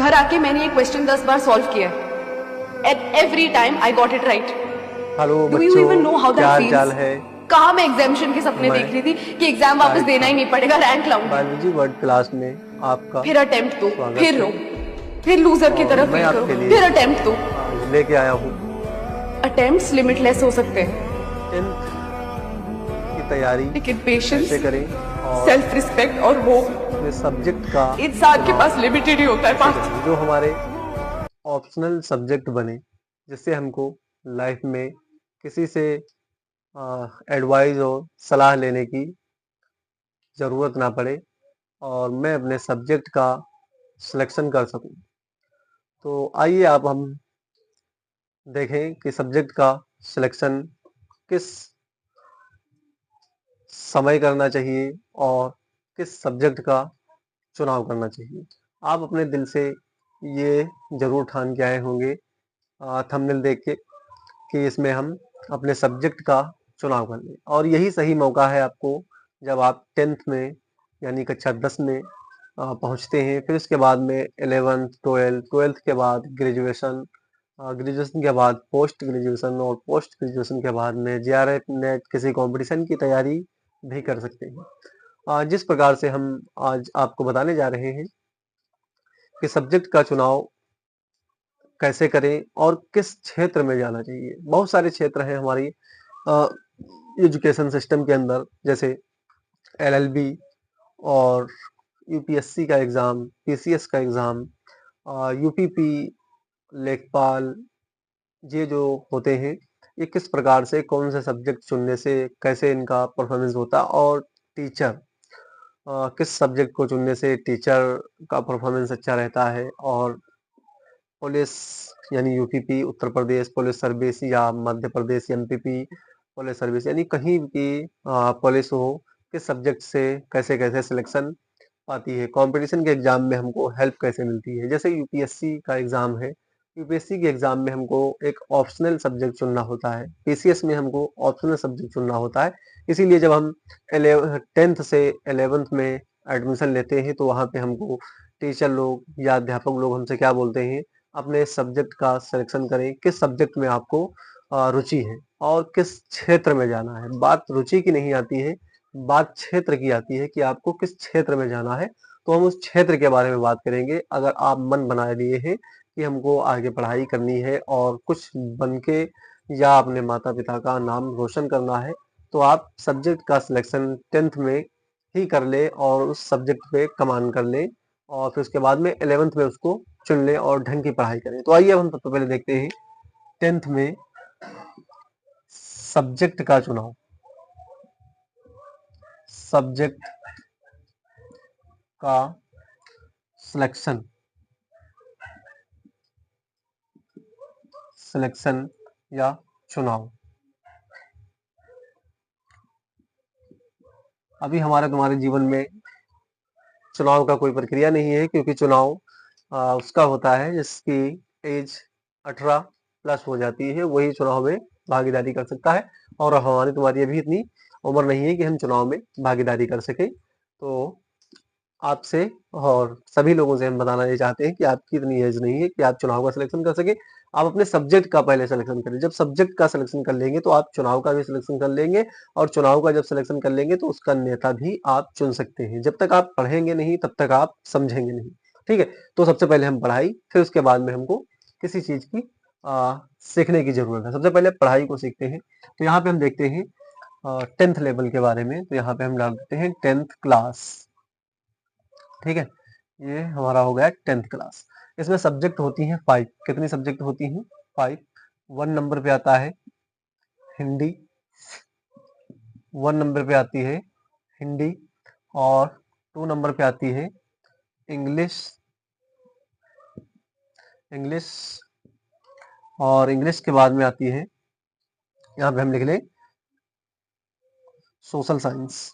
घर आके मैंने ये क्वेश्चन 10 बार सॉल्व किया है and every time I got it right. Hello do you even know बच्चों, हाउ क्या दैट हाल चाल फील्स? है। कहाँ मैं एग्जामिशन के सपने मैं देख रही थी कि एग्जाम वापस शाहिद देना ही खान नहीं पड़ेगा, रैंक लाऊंगी। बायोलॉजी वर्ड क्लास में आपका फिर अटेम्प्ट दो, स्वागत फिर रो, है। फिर लूजर की और तरह मैं फील करो, आपके लिए फिर अटेम्प्ट दो। आज लेके आया हूँ अटेम्प्ट्स लिमिटलेस हो सकते हैं, 10th की तैयारी लेकिन पेशेंस, कैसे करें और सेल्फ रिस्पेक्ट और होप अपने सब्जेक्ट का इंसान के चुनाव पास लिमिटेड ही होता है कैसे पास। करें जो हमारे ऑप्शनल सब्जेक्ट बने, जिससे हमको लाइफ में किसी से एडवाइस और सलाह लेने की ज़रूरत ना पड़े और मैं अपने सब्जेक्ट का सिलेक्शन कर सकूं। तो आइए आप हम देखें कि सब्जेक्ट का सिलेक्शन किस समय करना चाहिए और किस सब्जेक्ट का चुनाव करना चाहिए। आप अपने दिल से ये ज़रूर ठान के आए होंगे थंबनेल देख के कि इसमें हम अपने सब्जेक्ट का चुनाव कर लें, और यही सही मौका है आपको जब आप 10th में यानी कक्षा 10 में पहुंचते हैं। फिर उसके बाद में 11th 12th के बाद ग्रेजुएशन, ग्रेजुएशन के बाद पोस्ट ग्रेजुएशन और पोस्ट ग्रेजुएशन के बाद में जेआरएफ नेट किसी कंपटीशन की तैयारी भी कर सकते हैं। जिस प्रकार से हम आज आपको बताने जा रहे हैं कि सब्जेक्ट का चुनाव कैसे करें और किस क्षेत्र में जाना चाहिए। बहुत सारे क्षेत्र हैं हमारी एजुकेशन सिस्टम के अंदर, जैसे एलएलबी और यूपीएससी का एग्ज़ाम, पीसीएस का एग्ज़ाम, यूपीपी, लेखपाल, ये जो होते हैं, ये किस प्रकार से कौन से सब्जेक्ट चुनने से कैसे इनका परफॉर्मेंस होता है, और टीचर किस सब्जेक्ट को चुनने से टीचर का परफॉर्मेंस अच्छा रहता है, और पुलिस यानी UPP Uttar Pradesh police service या Madhya Pradesh MPP police service, यानी कहीं की पुलिस हो, किस सब्जेक्ट से कैसे कैसे सिलेक्शन पाती है, कंपटीशन के एग्जाम में हमको हेल्प कैसे मिलती है। जैसे यूपीएससी का एग्जाम है, यूपीएससी के एग्जाम में हमको एक ऑप्शनल सब्जेक्ट चुनना होता है, पीसीएस में हमको ऑप्शनल सब्जेक्ट चुनना होता है। इसीलिए जब हम 10th से 11th में एडमिशन लेते हैं तो वहाँ पे हमको टीचर लोग या अध्यापक लोग हमसे क्या बोलते हैं, अपने सब्जेक्ट का सिलेक्शन करें, किस सब्जेक्ट में आपको रुचि है और किस क्षेत्र में जाना है। बात रुचि की नहीं आती है, बात क्षेत्र की आती है कि आपको किस क्षेत्र में जाना है। तो हम उस क्षेत्र के बारे में बात करेंगे। अगर आप मन बना लिए हैं कि हमको आगे पढ़ाई करनी है और कुछ बन के या अपने माता पिता का नाम रोशन करना है, तो आप सब्जेक्ट का सिलेक्शन 10th में ही कर ले और उस सब्जेक्ट पे कमान कर ले, और फिर उसके बाद में 11th में उसको चुन लें और ढंग की पढ़ाई करें। तो आइए अब हम सबसे पहले देखते हैं 10th में सब्जेक्ट का चुनाव। सब्जेक्ट का सिलेक्शन सिलेक्शन या चुनाव। अभी हमारे तुम्हारे जीवन में चुनाव का कोई प्रक्रिया नहीं है, क्योंकि चुनाव उसका होता है जिसकी एज 18 प्लस हो जाती है, वही चुनाव में भागीदारी कर सकता है। और हमारी तुम्हारी अभी इतनी उम्र नहीं है कि हम चुनाव में भागीदारी कर सकें। तो आपसे और सभी लोगों से हम बताना ये चाहते हैं कि आपकी इतनी एज नहीं है कि आप चुनाव का सिलेक्शन कर सके। आप अपने सब्जेक्ट का पहले सिलेक्शन करें। जब सब्जेक्ट का सिलेक्शन कर लेंगे तो आप चुनाव का भी सिलेक्शन कर लेंगे, और चुनाव का जब सिलेक्शन कर लेंगे तो उसका नेता भी आप चुन सकते हैं। जब तक आप पढ़ेंगे नहीं तब तक आप समझेंगे नहीं। ठीक है, तो सबसे पहले हम पढ़ाई, फिर उसके बाद में हमको किसी चीज की सीखने की जरूरत है। सबसे पहले पढ़ाई को सीखते हैं। तो यहाँ पे हम देखते हैं 10th लेवल के बारे में। तो यहाँ पे हम डाल देते हैं 10th क्लास। ठीक है, ये हमारा हो गया 10th क्लास। इसमें सब्जेक्ट होती हैं 5। कितनी सब्जेक्ट होती हैं? 5। 1 नंबर पे आता है हिंदी, 1 नंबर पे आती है हिंदी, और 2 नंबर पे आती है इंग्लिश। इंग्लिश, और इंग्लिश के बाद में आती है, यहाँ पे हम लिख लें सोशल साइंस।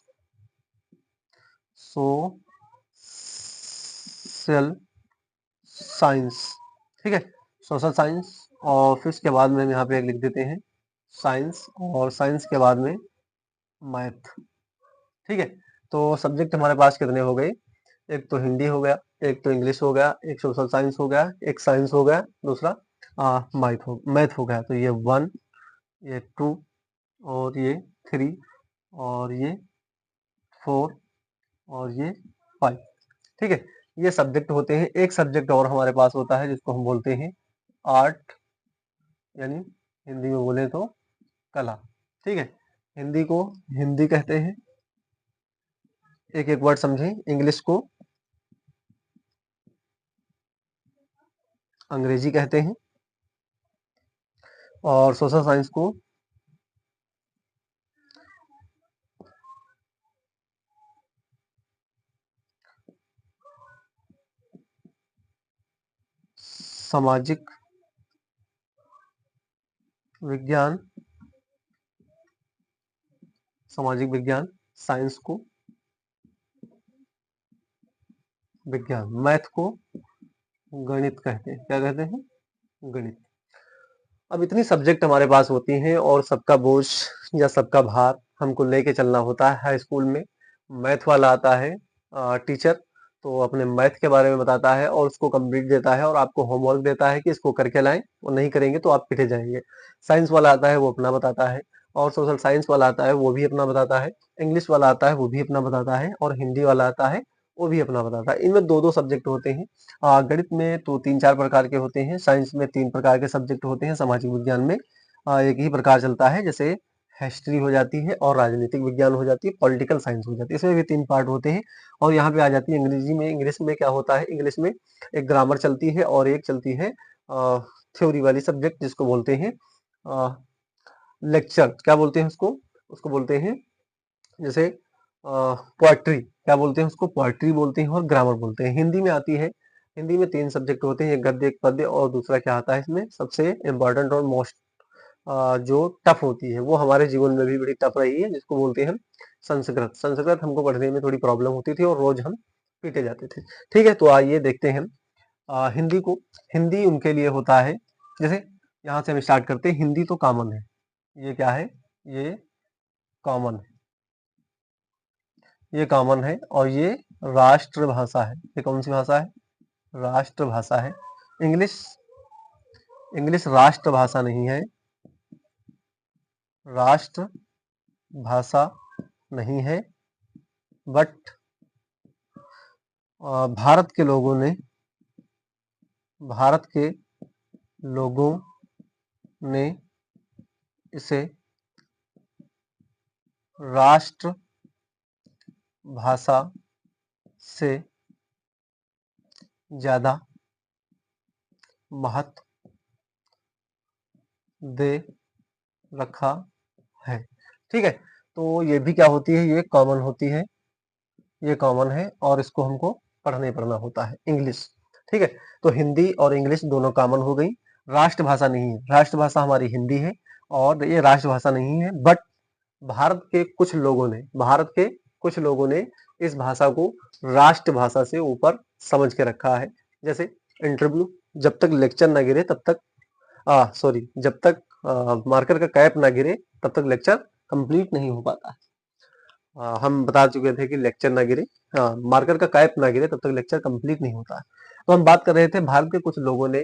सोशल साइंस, ठीक है, सोशल साइंस। और फिर उसके बाद में हम यहाँ पे लिख देते हैं साइंस, और साइंस के बाद में मैथ। ठीक है, तो सब्जेक्ट हमारे पास कितने हो गए? एक तो हिंदी हो गया, एक तो इंग्लिश हो गया, एक सोशल साइंस हो गया, एक साइंस हो गया, दूसरा मैथ हो गया। तो ये 1, ये 2 और ये 3 और ये 4 और ये 5। ठीक है, ये सब्जेक्ट होते हैं। एक सब्जेक्ट और हमारे पास होता है जिसको हम बोलते हैं आर्ट, यानी हिंदी में बोले तो कला। ठीक है, हिंदी को हिंदी कहते हैं, एक एक वर्ड समझें। इंग्लिश को अंग्रेजी कहते हैं और सोशल साइंस को सामाजिक विज्ञान, सामाजिक विज्ञान, साइंस को विज्ञान, मैथ को गणित कहते हैं। क्या कहते हैं? गणित। अब इतनी सब्जेक्ट हमारे पास होती हैं और सबका बोझ या सबका भार हमको लेके चलना होता है। हाई स्कूल में मैथ वाला आता है टीचर, तो अपने मैथ के बारे में बताता है और उसको कंप्लीट देता है और आपको होमवर्क देता है कि इसको करके लाएं, और नहीं करेंगे तो आप पिटे जाएंगे। साइंस वाला आता है, वो अपना बताता है, और सोशल साइंस वाला आता है, वो भी अपना बताता है। इंग्लिश वाला आता है, वो भी अपना बताता है, और हिंदी वाला आता है, वो भी अपना बताता है। इनमें दो दो सब्जेक्ट होते हैं। गणित में तो 3-4 प्रकार के होते हैं, साइंस में 3 प्रकार के सब्जेक्ट होते हैं, सामाजिक विज्ञान में एक ही प्रकार चलता है, जैसे हिस्ट्री हो जाती है और राजनीतिक विज्ञान हो जाती है, पॉलिटिकल साइंस हो जाती है। इसमें भी 3 पार्ट होते हैं। और यहाँ पे आ जाती है अंग्रेजी में। इंग्लिश में क्या होता है, इंग्लिश में एक ग्रामर चलती है और एक चलती है थ्योरी वाली सब्जेक्ट, जिसको बोलते हैं लेक्चर। क्या बोलते हैं उसको? उसको बोलते हैं जैसे पोएट्री। क्या बोलते हैं उसको? पोएट्री बोलते हैं और ग्रामर बोलते हैं। हिंदी में आती है, हिंदी में 3 सब्जेक्ट होते हैं, एक गद्य, एक पद्य, और दूसरा क्या आता है इसमें सबसे इम्पोर्टेंट और मोस्ट जो टफ होती है, वो हमारे जीवन में भी बड़ी टफ रही है, जिसको बोलते हैं हम संस्कृत। संस्कृत हमको पढ़ने में थोड़ी प्रॉब्लम होती थी और रोज हम पीटे जाते थे। ठीक है, तो आइए देखते हैं हम हिंदी को। हिंदी उनके लिए होता है, जैसे यहाँ से हम स्टार्ट करते हैं। हिंदी तो कॉमन है, ये क्या है? ये कॉमन है, ये कॉमन है, और ये राष्ट्रभाषा है। ये कौन सी भाषा है? राष्ट्रभाषा है। इंग्लिश, इंग्लिश राष्ट्रभाषा नहीं है, राष्ट्रभाषा नहीं है, बट भारत के लोगों ने, भारत के लोगों ने इसे राष्ट्र भाषा से ज्यादा महत्व दे रखा है। ठीक है, तो ये भी क्या होती है? ये कॉमन होती है, ये कॉमन है, और इसको हमको पढ़ना ही पढ़ना होता है, इंग्लिश। ठीक है, तो हिंदी और इंग्लिश दोनों कॉमन हो गई। राष्ट्रभाषा नहीं है, राष्ट्रभाषा हमारी हिंदी है, और ये राष्ट्रभाषा नहीं है, बट भारत के कुछ लोगों ने, भारत के कुछ लोगों ने इस भाषा को राष्ट्रभाषा से ऊपर समझ के रखा है। जैसे इंटरव्यू, जब तक लेक्चर ना गिरे तब तक सॉरी, जब तक मार्कर का कैप ना गिरे तब तक लेक्चर कंप्लीट नहीं हो पाता। हम बता चुके थे कि लेक्चर ना गिरे, मार्कर का कैप ना गिरे तब तक लेक्चर कंप्लीट नहीं होता है। तो हम बात कर रहे थे, भारत के कुछ लोगों ने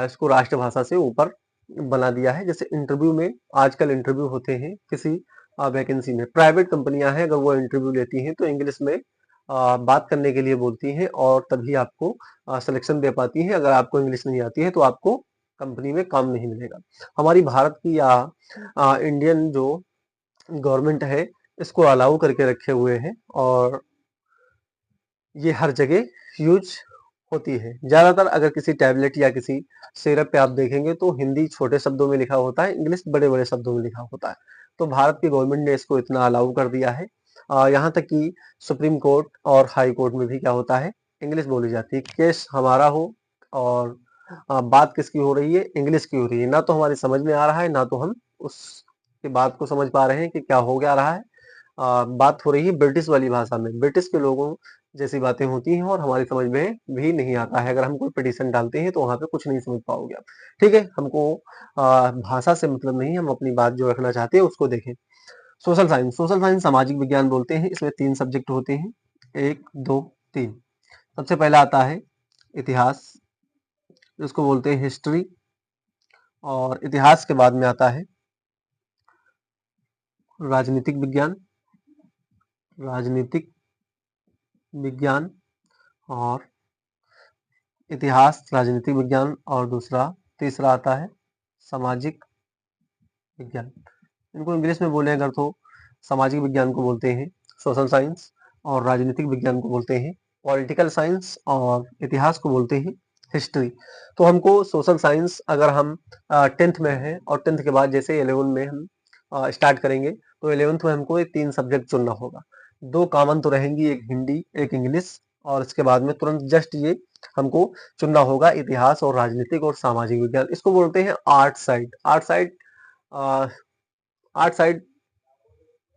इसको राष्ट्रभाषा से ऊपर बना दिया है। जैसे इंटरव्यू में, आजकल इंटरव्यू होते हैं किसी वैकेंसी में, प्राइवेट कंपनियां हैं, अगर वो इंटरव्यू लेती हैं तो इंग्लिश में बात करने के लिए बोलती हैं, और तभी आपको सिलेक्शन दे पाती हैं। अगर आपको इंग्लिश नहीं आती है तो आपको कंपनी में काम नहीं मिलेगा। हमारी भारत की या इंडियन जो गवर्नमेंट है, इसको अलाउ करके रखे हुए हैं, और ये हर जगह यूज होती है। ज्यादातर अगर किसी टैबलेट या किसी सिरप पे आप देखेंगे तो हिंदी छोटे शब्दों में लिखा होता है, इंग्लिश बड़े बड़े शब्दों में लिखा होता है। तो भारत की गवर्नमेंट ने इसको इतना अलाउ कर दिया है। यहाँ तक कि सुप्रीम कोर्ट और हाई कोर्ट में भी क्या होता है? इंग्लिश बोली जाती है। केस हमारा हो और बात किसकी हो रही है? इंग्लिश की हो रही है। ना तो हमारी समझ में आ रहा है, ना तो हम उसकी बात को समझ पा रहे हैं कि क्या हो क्या रहा है। बात हो रही है ब्रिटिश वाली भाषा में, ब्रिटिश के लोगों जैसी बातें होती हैं, और हमारी समझ में भी नहीं आता है। अगर हम कोई पिटीशन डालते हैं तो वहां पे कुछ नहीं समझ पाओगे आप। ठीक है, हमको भाषा से मतलब नहीं, हम अपनी बात जो रखना चाहते हैं उसको देखें। सोशल साइंस, सोशल साइंस सामाजिक विज्ञान बोलते हैं। इसमें 3 सब्जेक्ट होते हैं, 1, 2, 3। सबसे पहला आता है इतिहास, जिसको बोलते हैं हिस्ट्री, और इतिहास के बाद में आता है राजनीतिक विज्ञान, राजनीतिक विज्ञान, और इतिहास, राजनीतिक विज्ञान, और तीसरा आता है सामाजिक विज्ञान। इनको इंग्लिश में बोले अगर तो सामाजिक विज्ञान को बोलते हैं सोशल साइंस, और राजनीतिक विज्ञान को बोलते हैं पॉलिटिकल साइंस, और इतिहास को बोलते हैं हिस्ट्री। तो हमको सोशल साइंस अगर हम 10th में है, और 10th के बाद जैसे 11 में हम स्टार्ट करेंगे, तो 11th में हमको ये 3 सब्जेक्ट चुनना होगा। 2 कॉमन तो रहेंगी, एक हिंदी एक इंग्लिश, और इसके बाद में तुरंत जस्ट ये हमको चुनना होगा इतिहास और राजनीतिक और सामाजिक विज्ञान। इसको बोलते हैं art side. Art side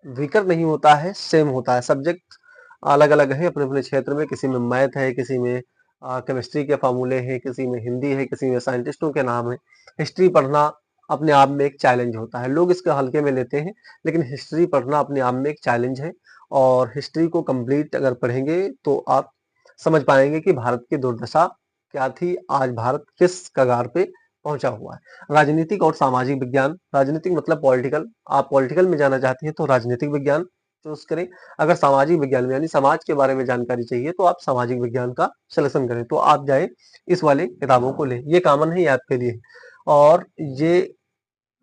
weaker नहीं होता है, सेम होता है। सब्जेक्ट अलग अलग है अपने अपने क्षेत्र में, किसी में मैथ है, किसी में केमिस्ट्री के फार्मूले हैं, किसी में हिंदी है, किसी में साइंटिस्टों के नाम है। हिस्ट्री पढ़ना अपने आप में एक चैलेंज होता है, लोग इसको हल्के में लेते हैं, लेकिन हिस्ट्री पढ़ना अपने आप में एक चैलेंज है। और हिस्ट्री को कंप्लीट अगर पढ़ेंगे तो आप समझ पाएंगे कि भारत की दुर्दशा क्या थी, आज भारत किस कगार पे पहुंचा हुआ है। राजनीतिक और सामाजिक विज्ञान, राजनीतिक मतलब पॉलिटिकल, आप पॉलिटिकल में जाना चाहते हैं तो राजनीतिक विज्ञान चूज करें। अगर सामाजिक विज्ञान में यानी समाज के बारे में जानकारी चाहिए तो आप सामाजिक विज्ञान का सिलेक्शन करें। तो आप जाए इस वाले किताबों को लें, ये कॉमन है, ये आपके लिए। और ये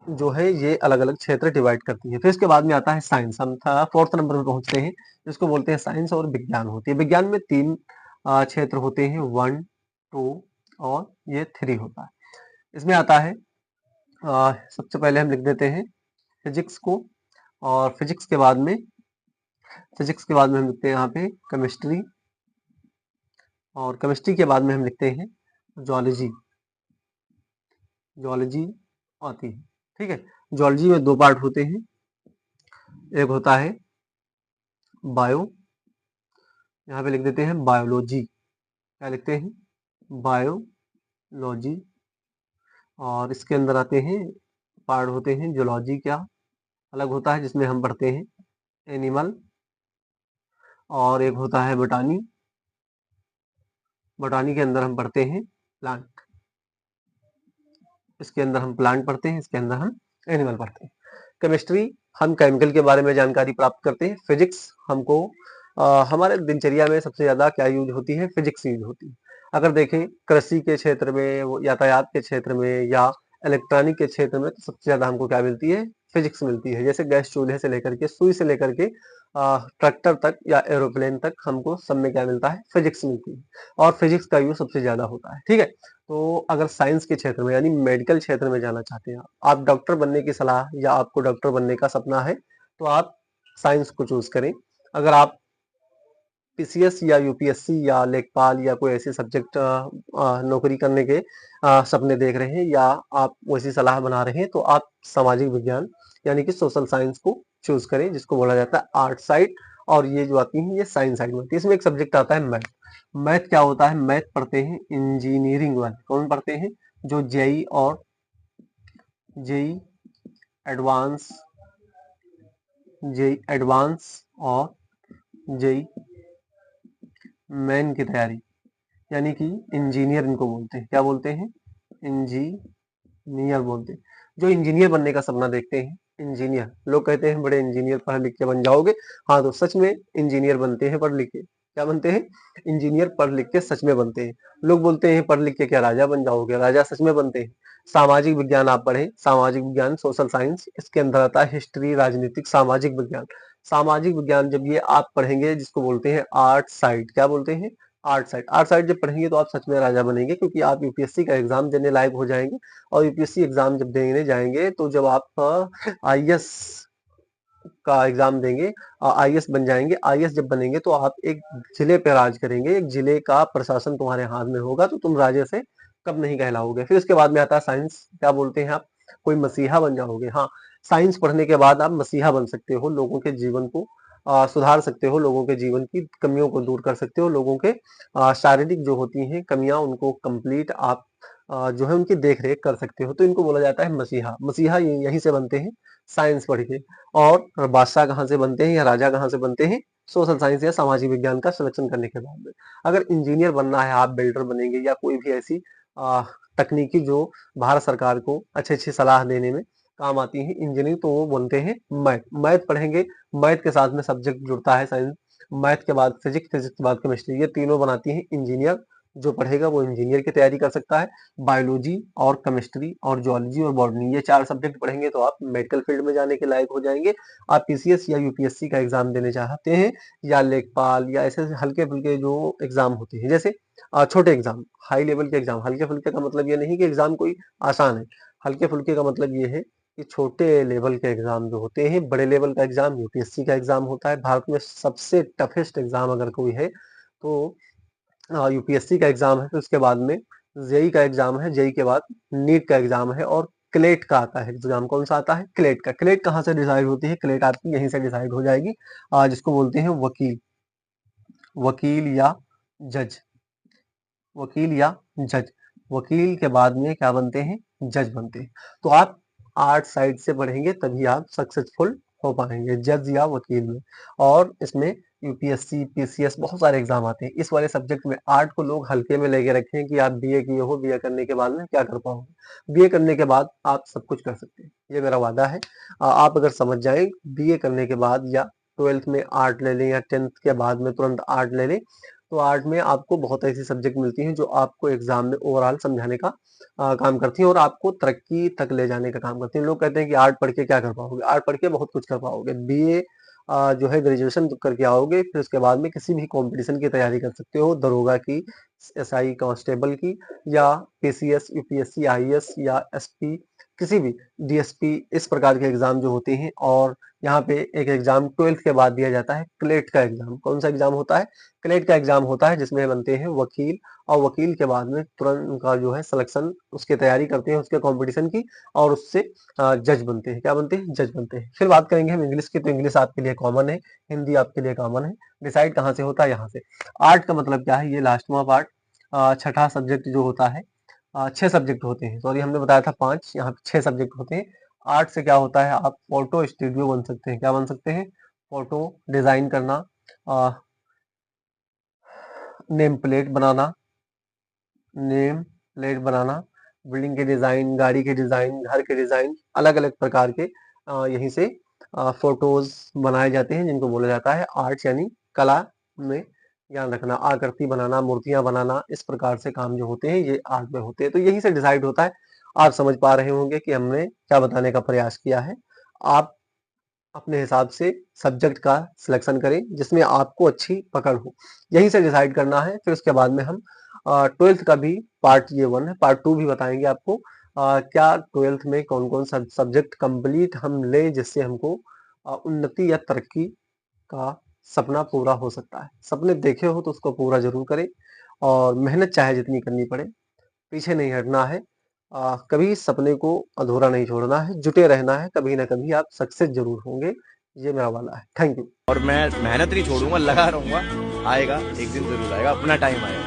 जो है ये अलग अलग क्षेत्र डिवाइड करती है। फिर इसके बाद में आता है साइंस। हम 4th नंबर में पहुंचते हैं, जिसको बोलते हैं साइंस और विज्ञान होती है। विज्ञान में 3 क्षेत्र होते हैं, 1, 2 और ये 3 होता है। इसमें आता है सबसे पहले हम लिख देते हैं फिजिक्स को, और फिजिक्स के बाद में हम लिखते हैं यहाँ पे केमिस्ट्री, और केमिस्ट्री के बाद में हम लिखते हैं जूलॉजी। जूलॉजी आती है, ठीक है। जूलॉजी में 2 पार्ट होते हैं, एक होता है बायो, यहाँ पे लिख देते हैं बायोलॉजी। क्या लिखते हैं? बायोलॉजी। और इसके अंदर आते हैं पार्ट होते हैं जूलॉजी, क्या अलग होता है, जिसमें हम पढ़ते हैं एनिमल, और एक होता है बोटानी। बोटानी के अंदर हम पढ़ते हैं प्लांट। इसके अंदर हम प्लांट पढ़ते हैं, इसके अंदर हम एनिमल पढ़ते हैं। केमिस्ट्री हम केमिकल के बारे में जानकारी प्राप्त करते हैं। फिजिक्स हमको हमारे दिनचर्या में सबसे ज्यादा क्या यूज होती है? फिजिक्स यूज होती है। अगर देखें कृषि के क्षेत्र में, यातायात के क्षेत्र में, या इलेक्ट्रॉनिक के क्षेत्र में, तो सबसे ज्यादा हमको क्या मिलती है? फिजिक्स मिलती है। जैसे गैस चूल्हे से लेकर के, सुई से लेकर के ट्रैक्टर तक या एरोप्लेन तक, हमको सब में क्या मिलता है? फिजिक्स मिलती है। और फिजिक्स का यूज सबसे ज्यादा होता है, ठीक है। तो अगर साइंस के क्षेत्र में यानी मेडिकल क्षेत्र में जाना चाहते हैं, आप डॉक्टर बनने की सलाह, या आपको डॉक्टर बनने का सपना है, तो आप साइंस को चूज करें। अगर आप पीसीएस या यूपीएससी या लेखपाल या कोई ऐसे सब्जेक्ट नौकरी करने के सपने देख रहे हैं, या आप वैसी सलाह बना रहे हैं, तो आप सामाजिक विज्ञान यानी कि सोशल साइंस को चूज करें, जिसको बोला जाता है आर्ट साइड। और ये जो आती है ये साइंस साइड में होती है। इसमें एक सब्जेक्ट आता है मैथ। मैथ क्या होता है? मैथ पढ़ते हैं इंजीनियरिंग वाले। कौन पढ़ते हैं? जो जेई और जेई एडवांस, जेई एडवांस और जेई मेन की तैयारी, यानी कि इंजीनियर इनको बोलते हैं। क्या बोलते हैं? इंजीनियर बोलते हैं। जो इंजीनियर बनने का सपना देखते हैं, इंजीनियर, लोग कहते हैं बड़े इंजीनियर पढ़ लिख के बन जाओगे। हाँ, तो सच में इंजीनियर बनते हैं पढ़ लिख के। क्या बनते हैं? इंजीनियर पढ़ लिख के सच में बनते हैं। लोग बोलते हैं पढ़ लिख के क्या राजा बन जाओगे, राजा सच में बनते हैं। सामाजिक विज्ञान आप पढ़ें, सामाजिक विज्ञान सोशल साइंस, इसके अंदर आता है हिस्ट्री, राजनीतिक, सामाजिक विज्ञान। सामाजिक विज्ञान जब ये आप पढ़ेंगे, जिसको बोलते हैं आर्ट साइड। क्या बोलते हैं? Art side. आर्ट साइड जब पढ़ेंगे तो आप सच में राजा बनेंगे, क्योंकि आप यूपीएससी का एग्जाम देने लायक हो जाएंगे। और यूपीएससी एग्जाम जब देने जाएंगे, तो जब आप आईएएस का एग्जाम देंगे, आईएएस बन जाएंगे, आईएएस जब बनेंगे तो आप एक जिले पे राज करेंगे, एक जिले का प्रशासन तुम्हारे हाथ में होगा, तो तुम राजे से कब नहीं कहलाओगे। फिर उसके बाद में आता है साइंस। क्या बोलते हैं आप? कोई मसीहा बन जाओगे। हाँ, साइंस पढ़ने के बाद आप मसीहा बन सकते हो, लोगों के जीवन को सुधार सकते हो, लोगों के जीवन की कमियों को दूर कर सकते हो, लोगों के शारीरिक जो होती हैं कमियां, उनको कंप्लीट आप जो है उनकी देख-रेख कर सकते हो। तो इनको बोला जाता है मसीहा। मसीहा ये यहीं से बनते हैं साइंस पढ़ के। और बादशाह कहाँ से बनते हैं या राजा कहाँ से बनते हैं? सोशल साइंस या सामाजिक विज्ञान का सिलेक्शन करने के बाद में। अगर इंजीनियर बनना है, आप बिल्डर बनेंगे या कोई भी ऐसी अ, तकनीकी जो भारत सरकार को अच्छी-अच्छी सलाह देने में काम आती है इंजीनियरिंग, तो वो बनते हैं मैथ। मैथ पढ़ेंगे, मैथ के साथ में सब्जेक्ट जुड़ता है साइंस, मैथ के बाद फिजिक्स, फिजिक्स के बाद केमिस्ट्री, ये तीनों बनाती हैं इंजीनियर। जो पढ़ेगा वो इंजीनियर की तैयारी कर सकता है। बायोलॉजी और केमिस्ट्री और जूलॉजी और बॉटनी, ये 4 सब्जेक्ट पढ़ेंगे तो आप मेडिकल फील्ड में जाने के लायक हो जाएँगे। आप पीसीएस या यूपीएससी का एग्ज़ाम देने चाहते हैं या लेखपाल या ऐसे हल्के-फुल्के जो एग्ज़ाम होते हैं, जैसे छोटे एग्ज़ाम, हाई लेवल के एग्ज़ाम। हल्के-फुल्के का मतलब ये नहीं कि एग्ज़ाम कोई आसान है। हल्के-फुल्के का मतलब ये है कि छोटे लेवल के एग्ज़ाम जो होते हैं, बड़े लेवल का एग्ज़ाम यूपीएससी का एग्ज़ाम होता है। भारत में सबसे टफ़ेस्ट एग्ज़ाम अगर कोई है तो यूपीएससी का एग्ज़ाम है, फिर उसके बाद में जेईई का एग्ज़ाम है, जेईई के बाद नीट का एग्ज़ाम है और क्लेट का आता है एग्ज़ाम। कौन-सा आता है? क्लेट का। क्लेट कहाँ से डिसाइड होती है? क्लेट आपकी यहीं से डिसाइड हो जाएगी, जिसको बोलते हैं वकील। वकील या जज। वकील या जज। वकील के बाद में क्या बनते हैं? जज बनते हैं। तो आप आर्ट साइड से पढ़ेंगे तभी आप सक्सेसफुल हो पाएँगे, जज या वकील में। और इसमें यूपीएससी, पीसीएस बहुत सारे एग्ज़ाम आते हैं। इस वाले सब्जेक्ट में आर्ट को लोग हल्के में लेके रखे हैं कि आप बीए किए हो, बीए करने के बाद में क्या कर पाओगे? बीए करने के बाद आप सब कुछ कर सकते हैं, ये मेरा वादा है। आप अगर समझ जाएँ, बीए करने के बाद या 12th में आर्ट ले लें या 10th के बाद में तुरंत आर्ट ले लें, तो आर्ट में आपको बहुत ऐसी सब्जेक्ट मिलती हैं जो आपको एग्जाम में ओवरऑल समझाने का काम करती हैं और आपको तरक्की तक ले जाने का काम करती हैं। लोग कहते हैं कि आर्ट पढ़ के क्या कर पाओगे? आर्ट पढ़ के बहुत कुछ कर पाओगे। बीए जो है ग्रेजुएशन करके आओगे, फिर उसके बाद में किसी भी कॉम्पिटिशन की तैयारी कर सकते हो, दरोगा की, एसआई कांस्टेबल की या पीसीएस, यूपीएससी, आईएएस या एसपी, किसी भी डीएसपी, इस प्रकार के एग्जाम जो होते हैं। और यहाँ पे एक एग्जाम 12th के बाद दिया जाता है, क्लेट का एग्जाम। कौन सा एग्जाम होता है? क्लेट का एग्जाम होता है, जिसमें बनते हैं वकील और वकील के बाद में तुरंत उनका जो है सिलेक्शन, उसकी तैयारी करते हैं उसके कंपटीशन की और उससे जज बनते हैं। क्या बनते हैं? जज बनते हैं। फिर बात करेंगे हम इंग्लिश की, तो इंग्लिश आपके लिए कॉमन है, हिंदी आपके लिए कॉमन है। डिसाइड कहाँ से होता है? यहाँ से। आर्ट का मतलब क्या है? ये लास्टवां पार्ट, छठा सब्जेक्ट जो होता है। 6 सब्जेक्ट होते हैं, सॉरी हमने बताया था 5, यहाँ पे 6 सब्जेक्ट होते हैं। आर्ट से क्या होता है? आप फोटो स्टूडियो बन सकते हैं। क्या बन सकते हैं? फोटो डिजाइन करना, नेम प्लेट बनाना, नेम प्लेट बनाना, बिल्डिंग के डिजाइन, गाड़ी के डिजाइन, घर के डिजाइन, अलग अलग प्रकार के यहीं से फोटोज बनाए जाते हैं, जिनको बोला जाता है आर्ट, यानी कला में ज्ञान रखना। आकृति बनाना, मूर्तियां बनाना, इस प्रकार से काम जो होते हैं ये आर्ट में होते हैं। तो यही से डिसाइड होता है। आप समझ पा रहे होंगे कि हमने क्या बताने का प्रयास किया है। आप अपने हिसाब से सब्जेक्ट का सिलेक्शन करें जिसमें आपको अच्छी पकड़ हो, यहीं से डिसाइड करना है। फिर उसके बाद में हम 12th का भी पार्ट, ये 1 है, पार्ट 2 भी बताएंगे आपको। क्या 12th में कौन कौन सा सब्जेक्ट कंप्लीट हम लें जिससे हमको उन्नति या तरक्की का सपना पूरा हो सकता है। सपने देखे हो तो उसको पूरा जरूर करें और मेहनत चाहे जितनी करनी पड़े, पीछे नहीं हटना है। कभी सपने को अधूरा नहीं छोड़ना है, जुटे रहना है, कभी ना कभी आप सक्सेस जरूर होंगे, ये मेरा वाला है। Thank you. और मैं मेहनत नहीं छोड़ूंगा, लगा रहूंगा, आएगा एक दिन जरूर आएगा, अपना टाइम आएगा।